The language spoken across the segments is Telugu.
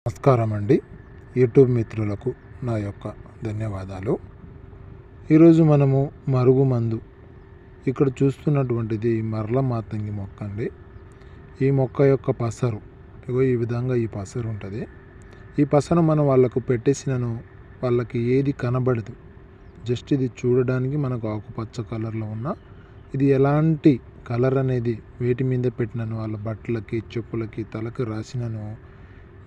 నమస్కారం అండి. యూట్యూబ్ మిత్రులకు నా యొక్క ధన్యవాదాలు. ఈరోజు మనము మరుగుమందు ఇక్కడ చూస్తున్నటువంటిది మరల మాతంగి మొక్క అండి. ఈ మొక్క యొక్క పసరు ఈ విధంగా ఈ పసరు ఉంటుంది. ఈ పసరు మనం వాళ్ళకు పెట్టేసినను వాళ్ళకి ఏది కనబడదు. జస్ట్ ఇది చూడడానికి మనకు ఆకుపచ్చ కలర్లో ఉన్న ఇది ఎలాంటి కలర్ అనేది వేటి మీద పెట్టినను వాళ్ళ బట్టలకి చెప్పులకి తలకు రాసినను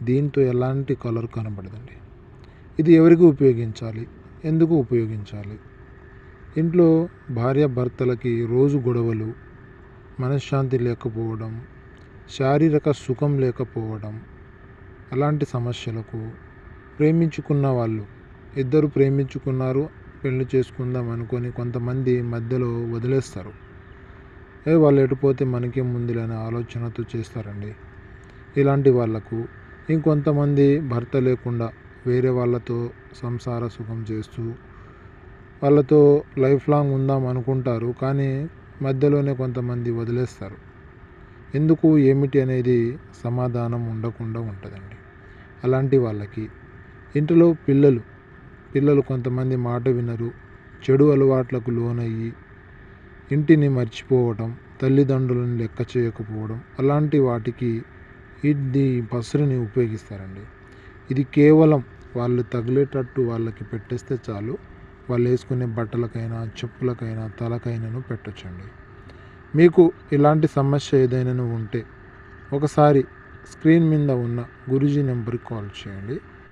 దీంతో ఎలాంటి కలర్ కనబడదండి. ఇది ఎవరికి ఉపయోగించాలి, ఎందుకు ఉపయోగించాలి? ఇంట్లో భార్యాభర్తలకి రోజు గొడవలు, మనశ్శాంతి లేకపోవడం, శారీరక సుఖం లేకపోవడం, అలాంటి సమస్యలకు ప్రేమించుకున్న వాళ్ళు ఇద్దరు ప్రేమించుకున్నారు, పెళ్లి చేసుకుందాం అనుకొని కొంతమంది మధ్యలో వదిలేస్తారు. వాళ్ళు ఎటుపోతే మనకే ముందులే అనే ఆలోచనతో చేస్తారండి. ఇలాంటి వాళ్ళకు ఇంకొంతమంది భర్త లేకుండా వేరే వాళ్ళతో సంసార సుఖం చేస్తూ వాళ్ళతో లైఫ్ లాంగ్ ఉందాం అనుకుంటారు, కానీ మధ్యలోనే కొంతమంది వదిలేస్తారు. ఎందుకు ఏమిటి అనేది సమాధానం ఉండకుండా ఉంటుందండి. అలాంటి వాళ్ళకి ఇంటిలో పిల్లలు కొంతమంది మాట వినరు, చెడు అలవాట్లకు లోనయ్యి ఇంటిని మర్చిపోవడం, తల్లిదండ్రులను లెక్క చేయకపోవడం, అలాంటి వాటికి ఇది పసరుని ఉపయోగిస్తారండి. ఇది కేవలం వాళ్ళు తగిలేటట్టు వాళ్ళకి పెట్టేస్తే చాలు. వాళ్ళు వేసుకునే బట్టలకైనా చెప్పులకైనా తలకైనాను పెట్టొచ్చండి. మీకు ఇలాంటి సమస్య ఏదైనా ఉంటే ఒకసారి స్క్రీన్ మీద ఉన్న గురూజీ నెంబర్కి కాల్ చేయండి.